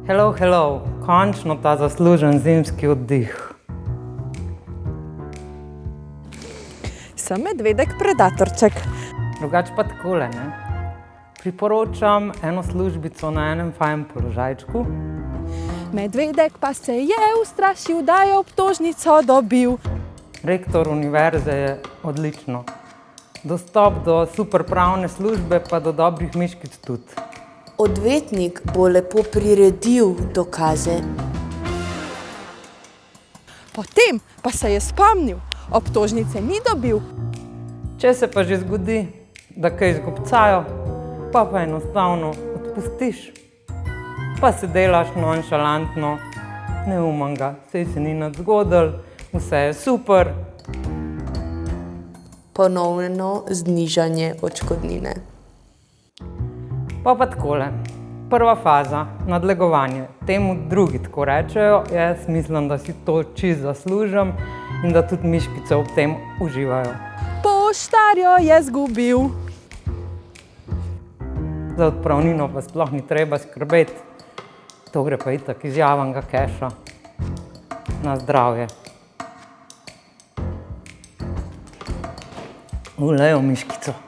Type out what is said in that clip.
Hello, hello, končno ta zaslužen zimski oddih. Sem medvedek predatorček. Drugače pa takole, ne? Priporočam eno službico na enem fajn položajčku. Medvedek pa se je ustrašil, da je obtožnico dobil. Rektor univerze je odlično. Dostop do super pravne službe pa do dobrih miškic tudi. Odvetnik bo lepo priredil dokaze. Potem pa se je spomnil, obtožnice ni dobil. Če se pa že zgodi, da kaj zgobcajo, pa enostavno odpustiš. Pa se delaš nonšalantno, neumanga, saj se ni nič zgodilo, vse je super. Ponovno znižanje odškodnine. Pa takole. Prva faza, nadlegovanje. Temu drugi tako rečejo, jaz mislim, da si to čisto zaslužim in da tudi miškice ob tem uživajo. Poštarjo je zgubil. Za odpravnino pa sploh ni treba skrbeti. To gre pa itak iz javnega keša. Na zdravje. Ulejo miškico.